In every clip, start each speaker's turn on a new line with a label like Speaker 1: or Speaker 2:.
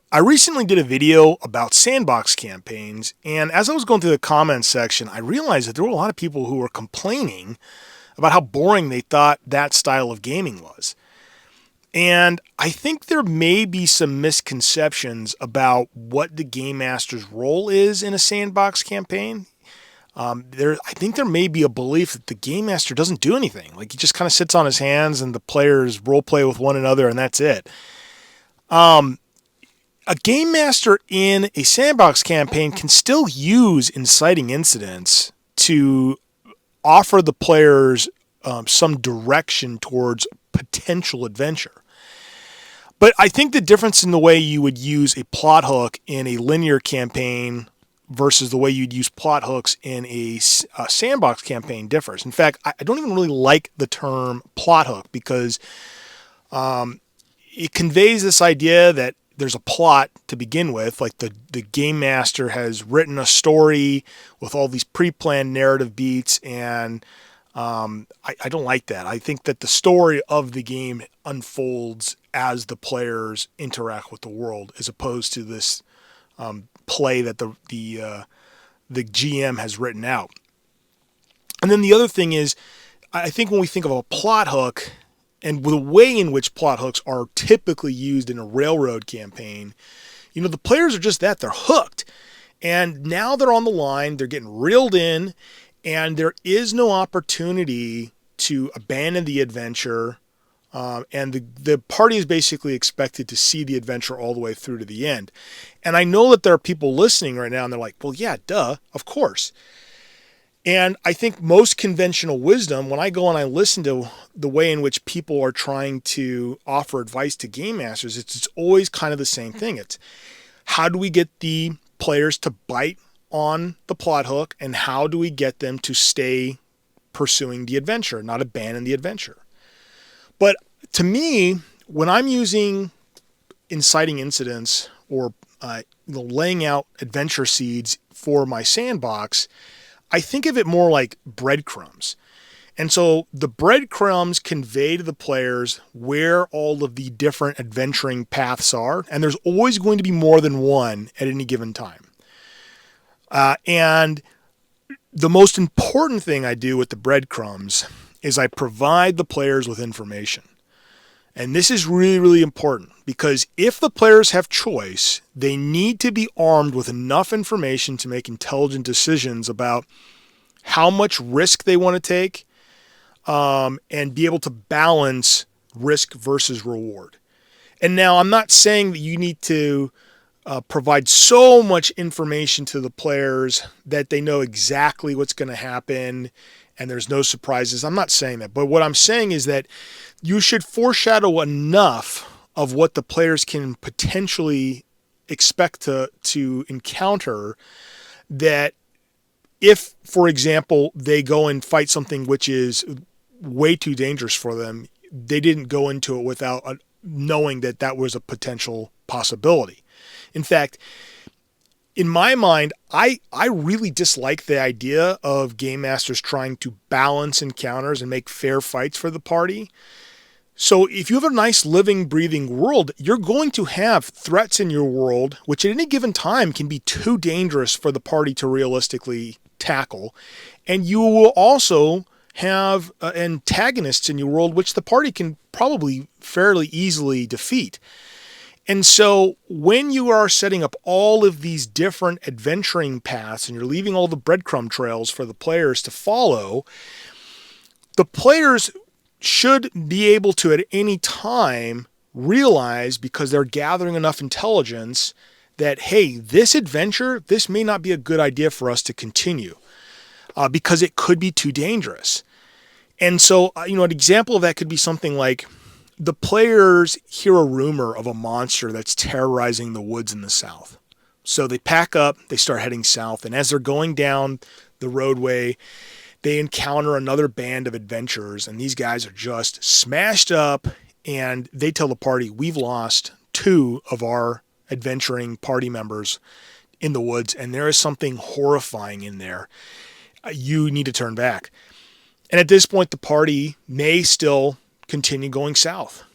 Speaker 1: I recently did a video about Sandbox campaigns, and as I was going through the comments section, I realized that there were a lot of people who were complaining about how boring they thought that style of gaming was. And I think there may be some misconceptions about what the game master's role is in a sandbox campaign. I think there may be a belief that the game master doesn't do anything. Like he just kind of sits on his hands and the players role play with one another and that's it. A game master in a sandbox campaign can still use inciting incidents to offer the players some direction towards potential adventure. But I think the difference in the way you would use a plot hook in a linear campaign versus the way you'd use plot hooks in a sandbox campaign differs. In fact, I don't even really like the term plot hook because it conveys this idea that there's a plot to begin with, like the game master has written a story with all these pre-planned narrative beats, and I don't like that. I think that the story of the game unfolds as the players interact with the world, as opposed to this play that the GM has written out. And then the other thing is, I think when we think of a plot hook, and the way in which plot hooks are typically used in a railroad campaign, the players are just that. They're hooked. And now they're on the line. They're getting reeled in. And there is no opportunity to abandon the adventure. And the party is basically expected to see the adventure all the way through to the end. And I know that there are people listening right now, and they're like, well, yeah, duh, of course. And I think most conventional wisdom, when I go and I listen to the way in which people are trying to offer advice to game masters, it's always kind of the same thing. It's how do we get the players to bite on the plot hook, and how do we get them to stay pursuing the adventure, not abandon the adventure? But to me, when I'm using inciting incidents or laying out adventure seeds for my sandbox, I think of it more like breadcrumbs. And so the breadcrumbs convey to the players where all of the different adventuring paths are, and there's always going to be more than one at any given time. And the most important thing I do with the breadcrumbs is I provide the players with information. And this is really, really important because if the players have choice, they need to be armed with enough information to make intelligent decisions about how much risk they want to take and be able to balance risk versus reward. And now I'm not saying that you need to provide so much information to the players that they know exactly what's going to happen and there's no surprises. I'm not saying that. But what I'm saying is that you should foreshadow enough of what the players can potentially expect to encounter that if, for example, they go and fight something which is way too dangerous for them, they didn't go into it without knowing that that was a potential possibility. In fact, in my mind, I really dislike the idea of game masters trying to balance encounters and make fair fights for the party. So if you have a nice living, breathing world, you're going to have threats in your world, which at any given time can be too dangerous for the party to realistically tackle. And you will also have antagonists in your world, which the party can probably fairly easily defeat. And so when you are setting up all of these different adventuring paths and you're leaving all the breadcrumb trails for the players to follow, the players should be able to at any time realize, because they're gathering enough intelligence, that, hey, this adventure, this may not be a good idea for us to continue because it could be too dangerous. And so, an example of that could be something like, the players hear a rumor of a monster that's terrorizing the woods in the south. So they pack up, they start heading south, and as they're going down the roadway, they encounter another band of adventurers, and these guys are just smashed up, and they tell the party, we've lost 2 of our adventuring party members in the woods, and there is something horrifying in there. You need to turn back. And at this point, the party may still continue going south,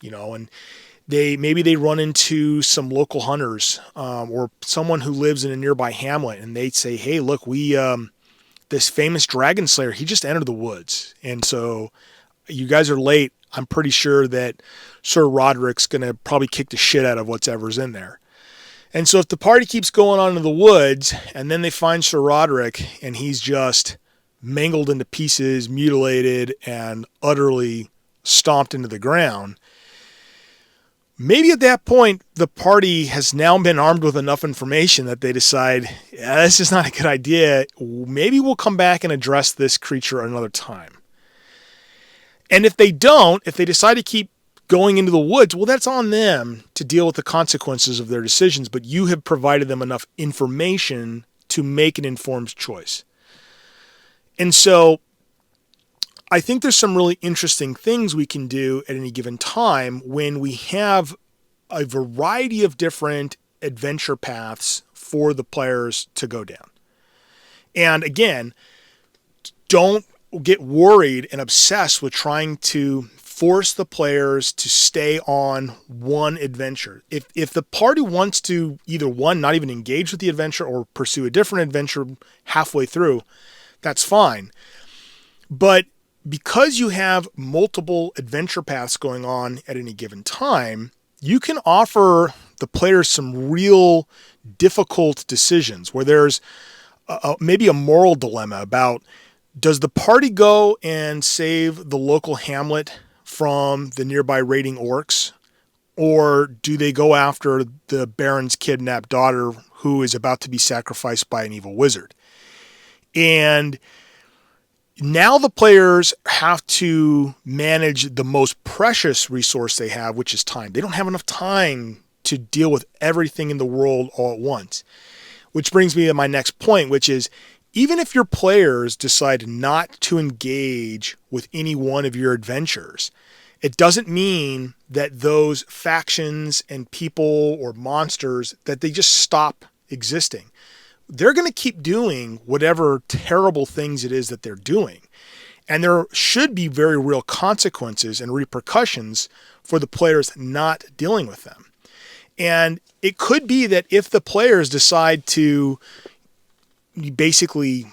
Speaker 1: and maybe they run into some local hunters or someone who lives in a nearby hamlet, and they say, "Hey, look, we this famous dragon slayer, he just entered the woods, and so you guys are late. I'm pretty sure that Sir Roderick's going to probably kick the shit out of whatever's in there." And so if the party keeps going on into the woods and then they find Sir Roderick and he's just mangled into pieces, mutilated, and utterly stomped into the ground, maybe at that point the party has now been armed with enough information that they decide, yeah, this is not a good idea. Maybe we'll come back and address this creature another time. And if they don't, if they decide to keep going into the woods, well, that's on them to deal with the consequences of their decisions, but you have provided them enough information to make an informed choice. And so I think there's some really interesting things we can do at any given time when we have a variety of different adventure paths for the players to go down. And again, don't get worried and obsessed with trying to force the players to stay on one adventure. If the party wants to either one, not even engage with the adventure or pursue a different adventure halfway through, that's fine. But because you have multiple adventure paths going on at any given time, you can offer the players some real difficult decisions where there's maybe a moral dilemma about, does the party go and save the local hamlet from the nearby raiding orcs, or do they go after the Baron's kidnapped daughter who is about to be sacrificed by an evil wizard? And now the players have to manage the most precious resource they have, which is time. They don't have enough time to deal with everything in the world all at once. Which brings me to my next point, which is, even if your players decide not to engage with any one of your adventures, it doesn't mean that those factions and people or monsters, that they just stop existing. They're going to keep doing whatever terrible things it is that they're doing. And there should be very real consequences and repercussions for the players not dealing with them. And it could be that if the players decide to basically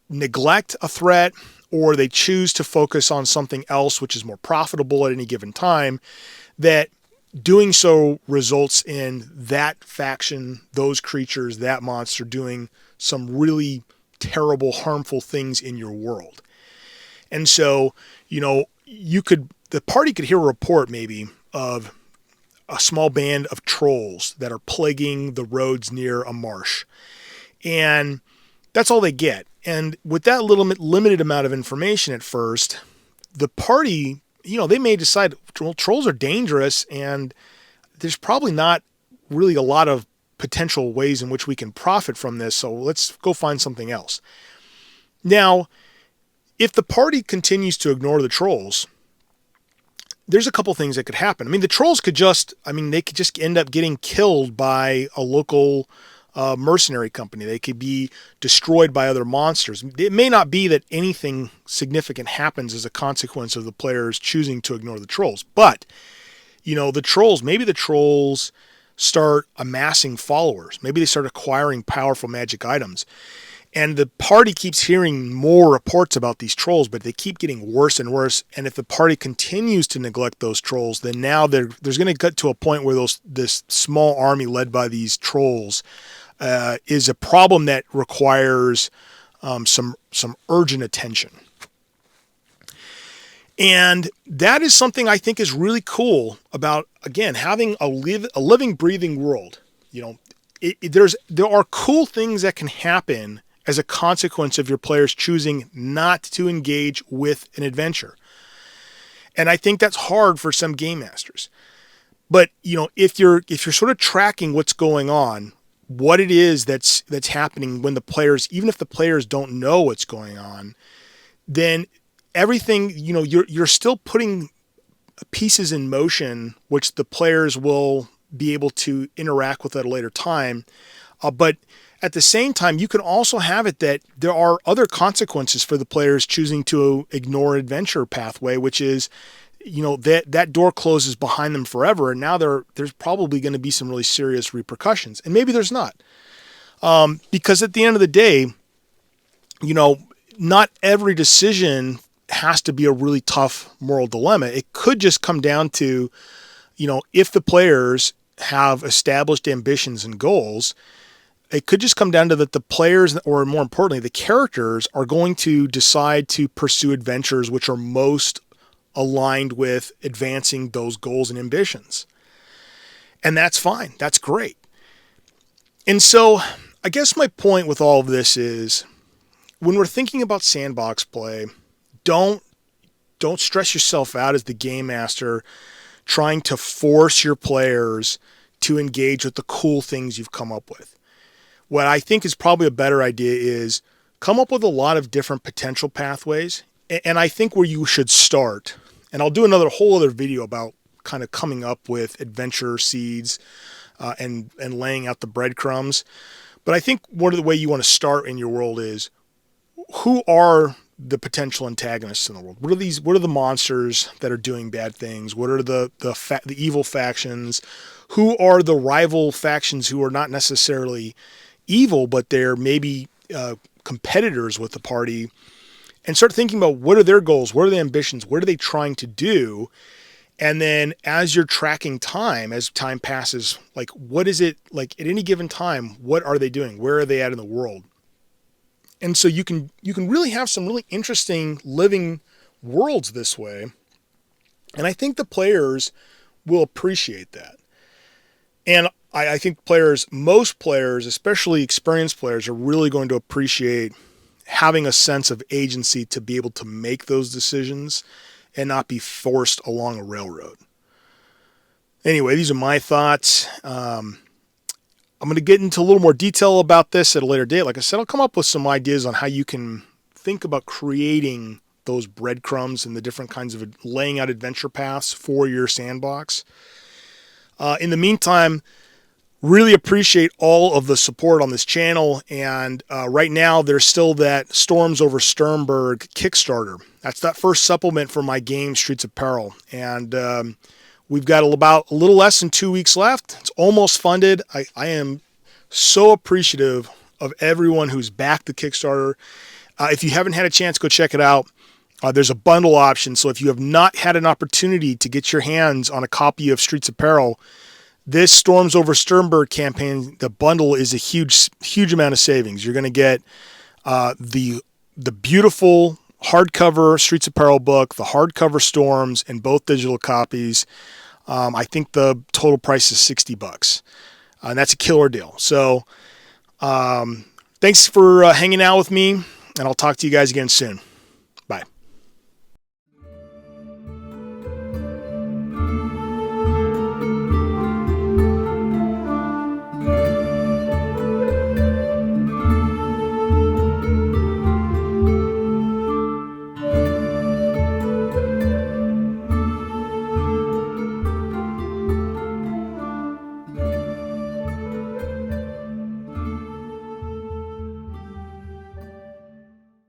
Speaker 1: neglect a threat, or they choose to focus on something else which is more profitable at any given time, that doing so results in that faction, those creatures, that monster doing some really terrible, harmful things in your world. And so, the party could hear a report maybe of a small band of trolls that are plaguing the roads near a marsh. And that's all they get. And with that little limited amount of information at first, the party, they may decide, well, trolls are dangerous and there's probably not really a lot of potential ways in which we can profit from this, so let's go find something else. Now, if the party continues to ignore the trolls, there's a couple things that could happen. I mean, the trolls could they could just end up getting killed by a local mercenary company. They could be destroyed by other monsters. It may not be that anything significant happens as a consequence of the players choosing to ignore the trolls, but maybe the trolls start amassing followers. Maybe they start acquiring powerful magic items. And the party keeps hearing more reports about these trolls, but they keep getting worse and worse. And if the party continues to neglect those trolls, then now there's going to get to a point where this small army led by these trolls is a problem that requires some urgent attention. And that is something I think is really cool about, again, having a living, breathing world. There are cool things that can happen as a consequence of your players choosing not to engage with an adventure. And I think that's hard for some game masters. But, if you're sort of tracking what's going on, what it is that's happening when the players, even if the players don't know what's going on, then everything, you're still putting pieces in motion, which the players will be able to interact with at a later time. But at the same time, you can also have it that there are other consequences for the players choosing to ignore an adventure pathway, which is that door closes behind them forever, and now there's probably going to be some really serious repercussions, and maybe there's not, because at the end of the day, not every decision has to be a really tough moral dilemma. It could just come down to, if the players have established ambitions and goals, it could just come down to that the players, or more importantly, the characters, are going to decide to pursue adventures which are most aligned with advancing those goals and ambitions. And that's fine. That's great. And so I guess my point with all of this is, when we're thinking about sandbox play, don't stress yourself out as the game master trying to force your players to engage with the cool things you've come up with. What I think is probably a better idea is come up with a lot of different potential pathways. And I think where you should start, and I'll do another whole other video about kind of coming up with adventure seeds and laying out the breadcrumbs. But I think one of the way you want to start in your world is, who are the potential antagonists in the world? What are the monsters that are doing bad things? What are the evil factions? Who are the rival factions who are not necessarily evil, but they're maybe competitors with the party? And start thinking about, what are their goals? What are their ambitions? What are they trying to do? And then as you're tracking time, as time passes, like, what is it like at any given time? What are they doing? Where are they at in the world? And so you can really have some really interesting living worlds this way. And I think the players will appreciate that. And I think most players, especially experienced players, are really going to appreciate having a sense of agency to be able to make those decisions and not be forced along a railroad. Anyway, these are my thoughts. I'm going to get into a little more detail about this at a later date. Like I said, I'll come up with some ideas on how you can think about creating those breadcrumbs and the different kinds of laying out adventure paths for your sandbox. In the meantime, really appreciate all of the support on this channel. And right now, there's still that Storms Over Sternberg Kickstarter. That's that first supplement for my game, Streets of Peril. And we've got about a little less than 2 weeks left. It's almost funded. I am so appreciative of everyone who's backed the Kickstarter. If you haven't had a chance, go check it out. There's a bundle option. So if you have not had an opportunity to get your hands on a copy of Streets of Peril, this Storms Over Sternberg campaign, the bundle, is a huge amount of savings. You're going to get the beautiful hardcover Streets of Peril book, the hardcover Storms, and both digital copies. I think the total price is $60, and that's a killer deal. So thanks for hanging out with me, and I'll talk to you guys again soon.